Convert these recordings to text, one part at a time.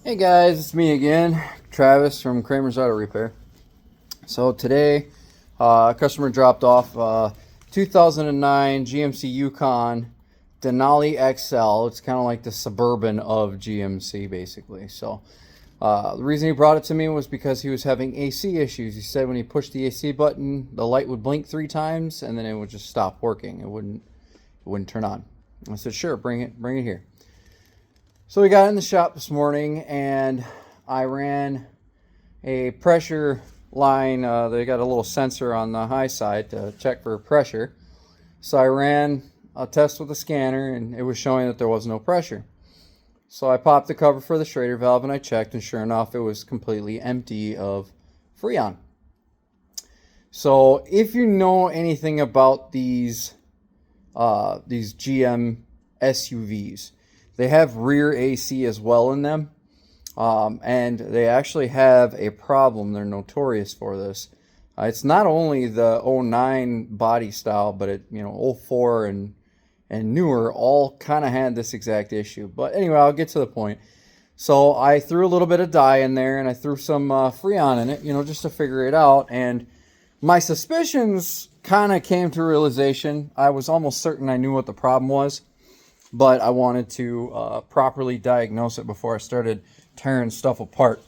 Hey guys, it's me again, Travis from Kramer's Auto Repair. So today, a customer dropped off 2009 GMC Yukon Denali XL. It's kind of like the Suburban of GMC, basically. So the reason he brought it to me was because he was having AC issues. He said when he pushed the AC button, the light would blink 3 times, and then it would just stop working. It wouldn't turn on. I said, sure, bring it here. So we got in the shop this morning and I ran a pressure line. They got a little sensor on the high side to check for pressure. So I ran a test with the scanner and it was showing that there was no pressure. So I popped the cover for the Schrader valve and I checked, and sure enough it was completely empty of Freon. So if you know anything about these GM SUVs, they have rear AC as well in them, and they actually have a problem. They're notorious for this. It's not only the 09 body style, but 04 and newer all kind of had this exact issue. But anyway, I'll get to the point. So I threw a little bit of dye in there, and I threw some Freon in it, just to figure it out. And my suspicions kind of came to realization. I was almost certain I knew what the problem was, but I wanted to properly diagnose it before I started tearing stuff apart.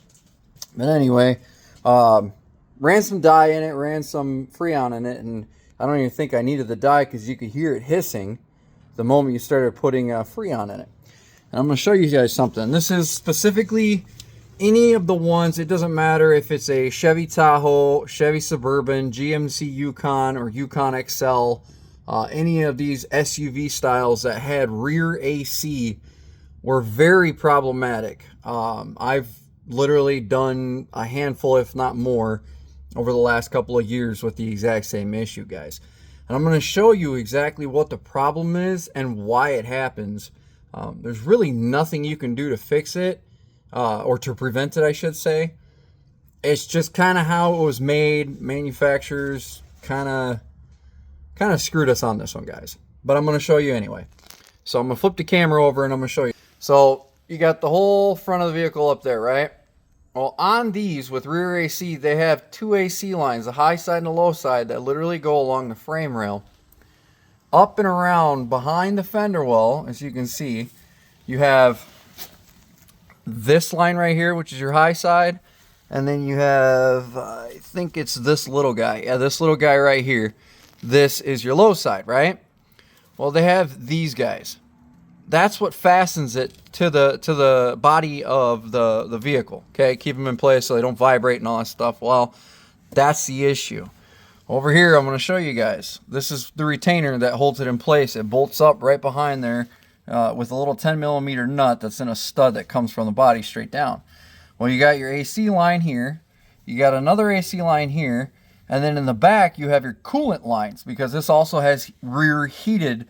But anyway, ran some dye in it, ran some Freon in it, and I don't even think I needed the dye because you could hear it hissing the moment you started putting Freon in it. And I'm going to show you guys something. This is specifically any of the ones. It doesn't matter if it's a Chevy Tahoe, Chevy Suburban, GMC Yukon, or Yukon XL. Any of these SUV styles that had rear AC were very problematic. I've literally done a handful, if not more, over the last couple of years with the exact same issue, guys. And I'm going to show you exactly what the problem is and why it happens. There's really nothing you can do to fix it, or to prevent it, I should say. It's just kind of how it was made. Manufacturers kind of screwed us on this one, guys, but I'm going to show you anyway. So I'm going to flip the camera over and I'm going to show you. So you got the whole front of the vehicle up there, right? Well, on these with rear AC, they have 2 AC lines, the high side and the low side, that literally go along the frame rail. Up and around behind the fender well, as you can see, you have this line right here, which is your high side. And then you have, I think it's this little guy. Yeah, this little guy right here. This is your low side, right? Well, they have these guys. That's what fastens it to the body of the vehicle. Okay, keep them in place so they don't vibrate and all that stuff. Well, that's the issue. Over here, I'm going to show you guys. This is the retainer that holds it in place. It bolts up right behind there with a little 10mm nut that's in a stud that comes from the body straight down. Well, you got your AC line here. You got another AC line here. And then in the back, you have your coolant lines, because this also has rear heated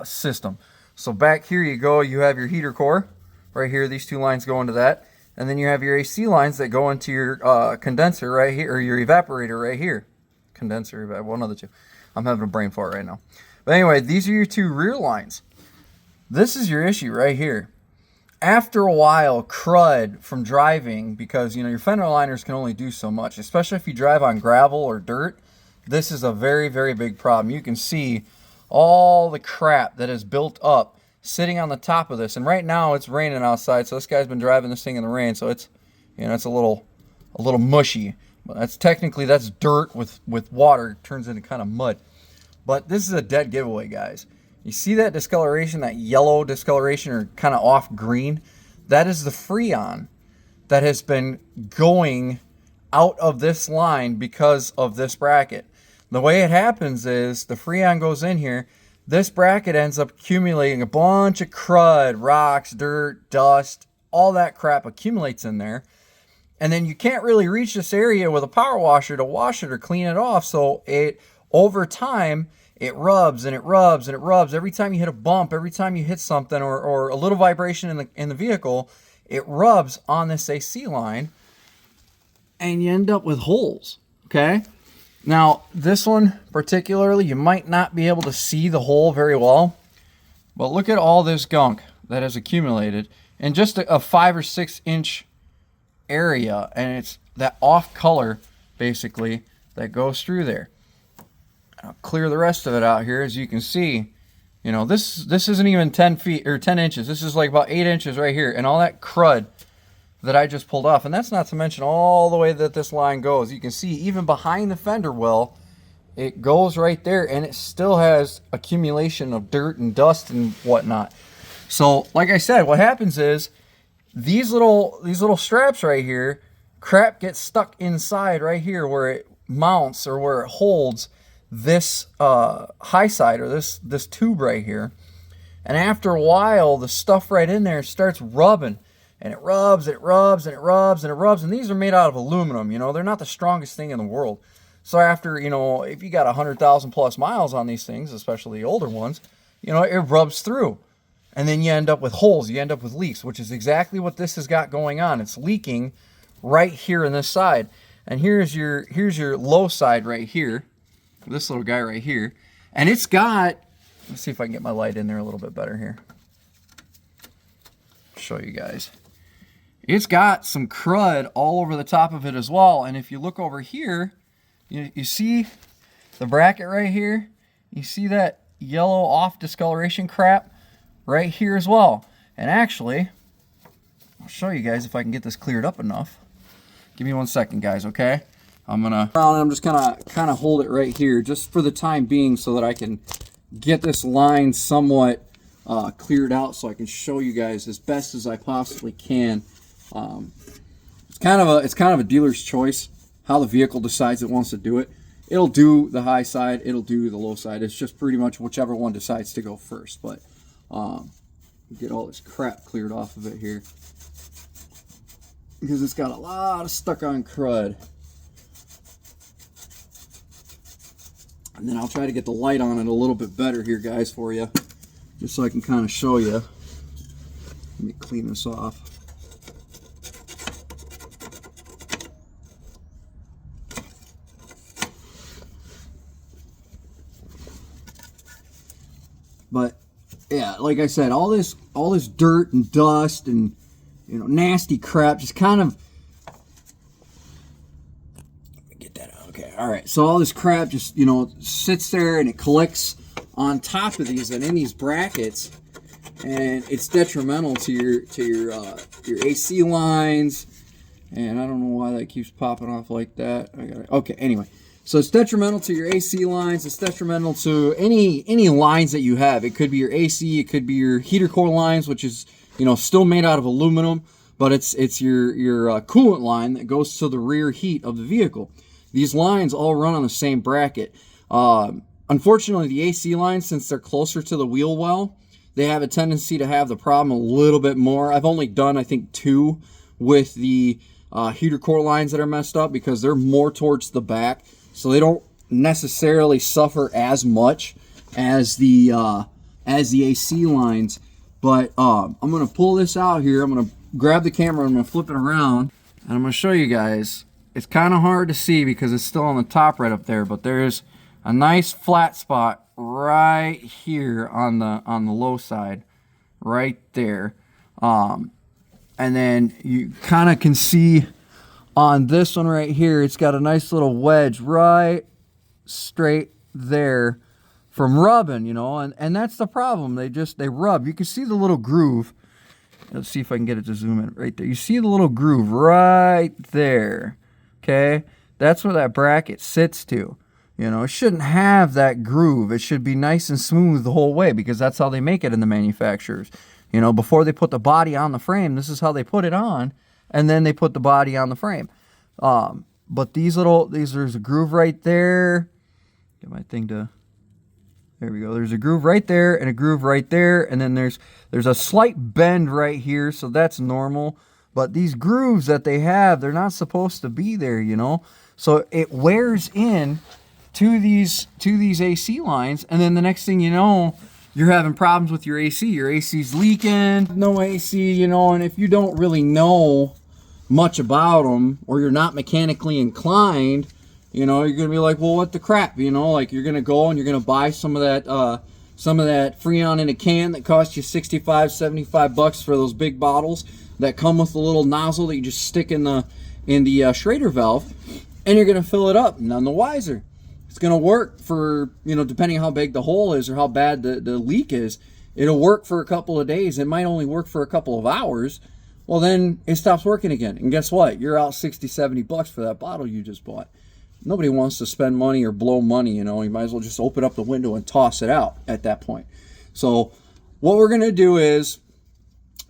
system. So back here you go, you have your heater core. Right here, these 2 lines go into that. And then you have your AC lines that go into your condenser right here, or your evaporator right here. Condenser, one of the 2. I'm having a brain fart right now. But anyway, these are your 2 rear lines. This is your issue right here. After a while, crud from driving, because your fender liners can only do so much, especially if you drive on gravel or dirt. This is a very, very big problem. You can see all the crap that is built up sitting on the top of this. And right now it's raining outside, so this guy's been driving this thing in the rain, so it's it's a little mushy. But that's dirt with water. It turns into kind of mud. But this is a dead giveaway, guys. You see that discoloration, that yellow discoloration, or kind of off green? That is the Freon that has been going out of this line because of this bracket. The way it happens is the Freon goes in here. This bracket ends up accumulating a bunch of crud, rocks, dirt, dust, all that crap accumulates in there. And then you can't really reach this area with a power washer to wash it or clean it off. So over time, it rubs and it rubs and it rubs. Every time you hit a bump, every time you hit something or a little vibration in the vehicle, it rubs on this AC line, and you end up with holes, okay? Now, this one particularly, you might not be able to see the hole very well, but look at all this gunk that has accumulated. in just a 5 or 6 inch area, and it's that off color basically that goes through there. I'll clear the rest of it out here. As you can see, you know, this isn't even 10 feet or 10 inches. This is like about 8 inches right here, and all that crud that I just pulled off. And that's not to mention all the way that this line goes. You can see even behind the fender well, it goes right there, and it still has accumulation of dirt and dust and whatnot. So like I said, what happens is these little straps right here, crap gets stuck inside right here where it mounts or where it holds this high side or this tube right here. And after a while, the stuff right in there starts rubbing, and it rubs and it rubs and it rubs and it rubs. And these are made out of aluminum, you know, they're not the strongest thing in the world. So after, you know, if you got 100,000 plus miles on these things, especially the older ones, you know, it rubs through. And then you end up with holes, you end up with leaks, which is exactly what this has got going on. It's leaking right here in this side. And here's your low side right here, this little guy right here. And it's got, let's see if I can get my light in there a little bit better here. Show you guys. It's got some crud all over the top of it as well. And if you look over here, you see the bracket right here? You see that yellow off discoloration crap right here as well. And actually, I'll show you guys if I can get this cleared up enough. Give me 1 second, guys, okay? I'm just gonna kind of hold it right here just for the time being so that I can get this line somewhat cleared out so I can show you guys as best as I possibly can. It's kind of a dealer's choice how the vehicle decides it wants to do it. It'll do the high side, it'll do the low side. It's just pretty much whichever one decides to go first. But get all this crap cleared off of it here, because it's got a lot of stuck on crud. And then I'll try to get the light on it a little bit better here, guys, for you, just so I can kind of show you. Let me clean this off. But yeah, like I said, all this dirt and dust and, you know, nasty crap just kind of, get that out. Okay, all right. So all this crap just, you know, sits there and it collects on top of these and in these brackets, and it's detrimental to your AC lines. And I don't know why that keeps popping off like that. Okay, anyway. So it's detrimental to your AC lines. It's detrimental to any lines that you have. It could be your AC, it could be your heater core lines, which is, you know, still made out of aluminum, but it's your coolant line that goes to the rear heat of the vehicle. These lines all run on the same bracket. Unfortunately, the AC lines, since they're closer to the wheel well, they have a tendency to have the problem a little bit more. I've only done, I think, 2 with the heater core lines that are messed up because they're more towards the back. So they don't necessarily suffer as much as the AC lines. But I'm going to pull this out here. I'm going to grab the camera. I'm going to flip it around. And I'm going to show you guys. It's kind of hard to see because it's still on the top right up there. But there's a nice flat spot right here on the low side. Right there. And then you kind of can see on this one right here, it's got a nice little wedge right straight there from rubbing, you know, and that's the problem. They rub. You can see the little groove. Let's see if I can get it to zoom in right there. You see the little groove right there, okay? That's where that bracket sits to. You know, it shouldn't have that groove. It should be nice and smooth the whole way because that's how they make it in the manufacturers. You know, before they put the body on the frame, this is how they put it on. And then they put the body on the frame. But there's a groove right there. Get my thing to, there we go. There's a groove right there and a groove right there. And then there's a slight bend right here. So that's normal. But these grooves that they have, they're not supposed to be there, you know. So it wears in to these AC lines. And then the next thing you know, you're having problems with your AC. Your AC's leaking, no AC, you know. And if you don't really know much about them, or you're not mechanically inclined, you know, you're gonna be like, well, what the crap, you know, like you're gonna go and you're gonna buy some of that some of that Freon in a can that costs you 65, 75 bucks for those big bottles that come with a little nozzle that you just stick in the Schrader valve, and you're going to fill it up. None the wiser. It's going to work for, depending on how big the hole is or how bad the leak is, it'll work for a couple of days. It might only work for a couple of hours. Well, then it stops working again. And guess what? You're out 60, 70 bucks for that bottle you just bought. Nobody wants to spend money or blow money, You might as well just open up the window and toss it out at that point. So what we're going to do is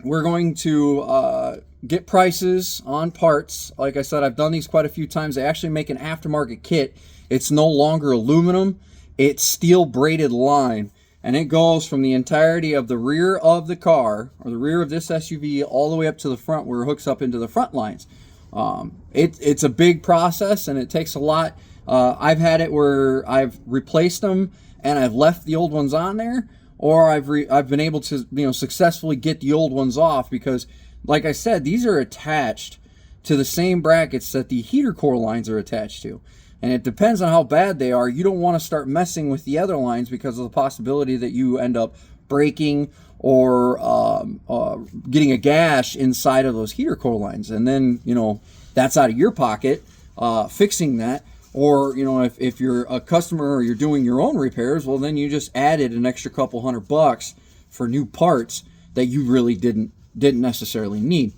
we're going to get prices on parts. Like I said, I've done these quite a few times. They actually make an aftermarket kit. It's no longer aluminum. It's steel braided line. And it goes from the entirety of the rear of the car, or the rear of this SUV, all the way up to the front where it hooks up into the front lines. It's a big process, and it takes a lot. I've had it where I've replaced them and I've left the old ones on there, or I've been able to successfully get the old ones off, because like I said, these are attached to the same brackets that the heater core lines are attached to. And it depends on how bad they are. You don't want to start messing with the other lines because of the possibility that you end up breaking or getting a gash inside of those heater core lines. And then, that's out of your pocket, fixing that. Or, if you're a customer or you're doing your own repairs, well, then you just added an extra couple $100 for new parts that you really didn't necessarily need.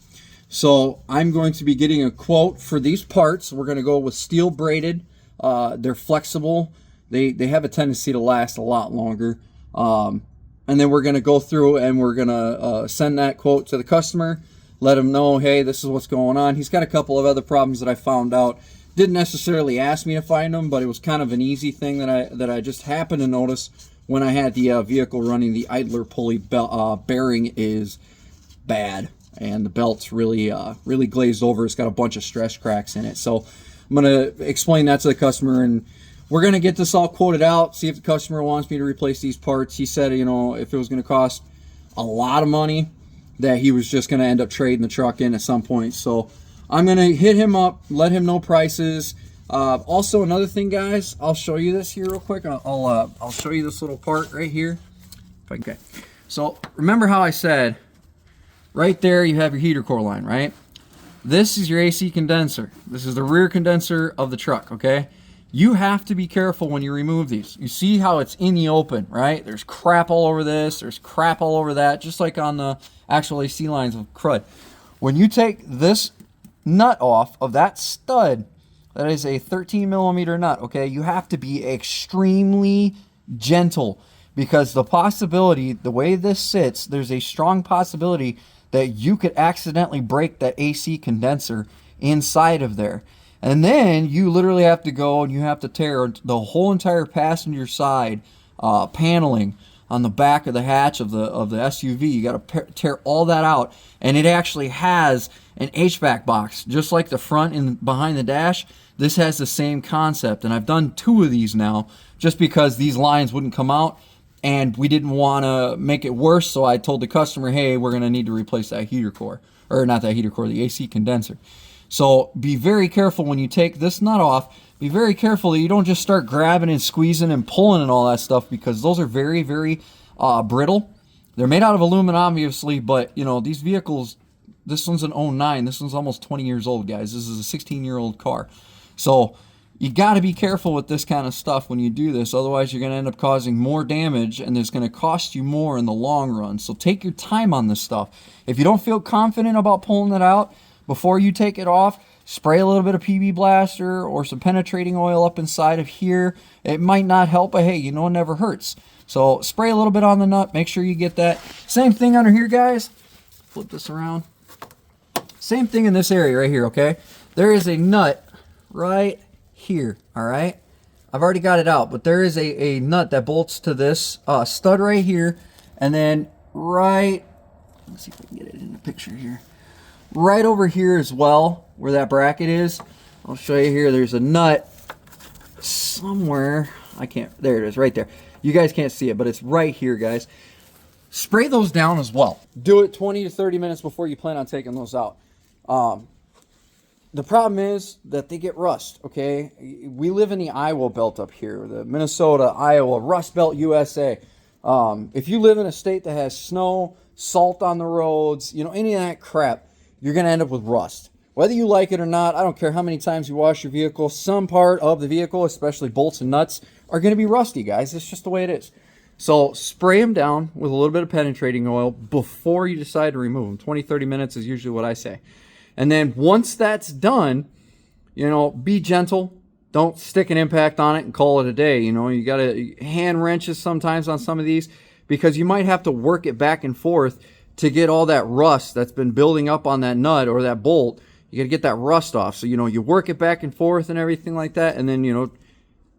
So I'm going to be getting a quote for these parts. We're going to go with steel braided. They're flexible. They have a tendency to last a lot longer. And then we're going to go through and we're going to send that quote to the customer, let him know, hey, this is what's going on. He's got a couple of other problems that I found out. Didn't necessarily ask me to find them, but it was kind of an easy thing that I just happened to notice when I had the vehicle running. The idler pulley bearing is bad, and the belt's really glazed over. It's got a bunch of stress cracks in it. So I'm going to explain that to the customer, and we're going to get this all quoted out, see if the customer wants me to replace these parts. He said, if it was going to cost a lot of money, that he was just going to end up trading the truck in at some point. So I'm going to hit him up, let him know prices. Also, another thing, guys, I'll show you this here real quick. I'll show you this little part right here. Okay. So remember how I said, right there you have your heater core line, right? This is your AC condenser. This is the rear condenser of the truck, okay? You have to be careful when you remove these. You see how it's in the open, right? There's crap all over this. There's crap all over that, just like on the actual AC lines of crud. When you take this nut off of that stud, that is a 13 millimeter nut, okay? You have to be extremely gentle, because the possibility, the way this sits, there's a strong possibility that you could accidentally break that AC condenser inside of there. And then you literally have to go and you have to tear the whole entire passenger side paneling on the back of the hatch of the SUV. You got to tear all that out. And it actually has an HVAC box, just like the front and behind the dash. This has the same concept. And I've done 2 of these now just because these lines wouldn't come out. And we didn't want to make it worse, so I told the customer, hey, we're going to need to replace that heater core. Or not that heater core, the AC condenser. So be very careful when you take this nut off. Be very careful that you don't just start grabbing and squeezing and pulling and all that stuff, because those are very, very brittle. They're made out of aluminum, obviously, but, these vehicles, this one's an '09. This one's almost 20 years old, guys. This is a 16-year-old car. So you got to be careful with this kind of stuff when you do this. Otherwise, you're going to end up causing more damage, and it's going to cost you more in the long run. So take your time on this stuff. If you don't feel confident about pulling it out, before you take it off, spray a little bit of PB Blaster or some penetrating oil up inside of here. It might not help, but hey, it never hurts. So spray a little bit on the nut. Make sure you get that. Same thing under here, guys. Flip this around. Same thing in this area right here, okay? There is a nut right here, all right? I've already got it out, but there is a nut that bolts to this stud right here, and then let's see if I can get it in the picture here. Right over here as well, where that bracket is. I'll show you here. There's a nut somewhere. There it is, right there. You guys can't see it, but it's right here, guys. Spray those down as well. Do it 20 to 30 minutes before you plan on taking those out. The problem is that they get rust, okay? We live in the Iowa belt up here, the Minnesota, Iowa, Rust Belt, USA. If you live in a state that has snow, salt on the roads, you know, any of that crap, you're going to end up with rust. Whether you like it or not, I don't care how many times you wash your vehicle, some part of the vehicle, especially bolts and nuts, are going to be rusty, guys. It's just the way it is. So spray them down with a little bit of penetrating oil before you decide to remove them. 20, 30 minutes is usually what I say. And then once that's done, you know, be gentle. Don't stick an impact on it and call it a day. You know, you got to hand wrenches sometimes on some of these because you might have to work it back and forth to get all that rust that's been building up on that nut or that bolt. You got to get that rust off. So, you know, you work it back and forth and everything like that. And then, you know,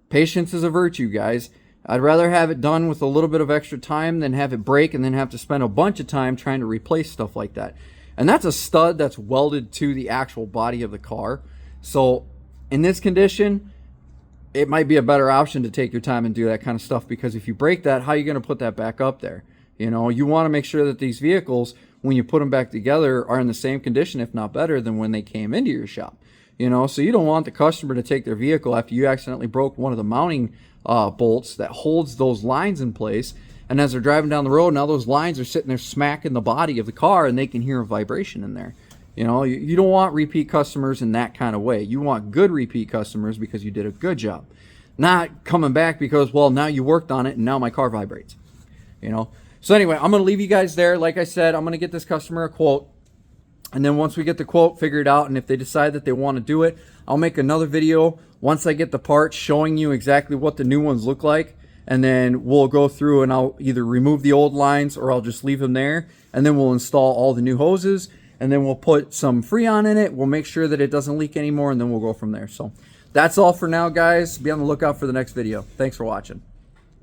patience is a virtue, guys. I'd rather have it done with a little bit of extra time than have it break and then have to spend a bunch of time trying to replace stuff like that. And that's a stud that's welded to the actual body of the car. So in this condition, it might be a better option to take your time and do that kind of stuff, because if you break that, how are you going to put that back up there? You know, you want to make sure that these vehicles, when you put them back together, are in the same condition, if not better, than when they came into your shop. You know, so you don't want the customer to take their vehicle after you accidentally broke one of the mounting bolts that holds those lines in place, and as they're driving down the road, now those lines are sitting there smacking the body of the car, and they can hear a vibration in there. You know, you don't want repeat customers in that kind of way. You want good repeat customers because you did a good job. Not coming back because, well, now you worked on it and now my car vibrates. You know? So anyway, I'm going to leave you guys there. Like I said, I'm going to get this customer a quote. And then once we get the quote figured out, and if they decide that they want to do it, I'll make another video once I get the parts showing you exactly what the new ones look like. And then we'll go through and I'll either remove the old lines or I'll just leave them there. And then we'll install all the new hoses. And then we'll put some Freon in it. We'll make sure that it doesn't leak anymore, and then we'll go from there. So that's all for now, guys. Be on the lookout for the next video. Thanks for watching.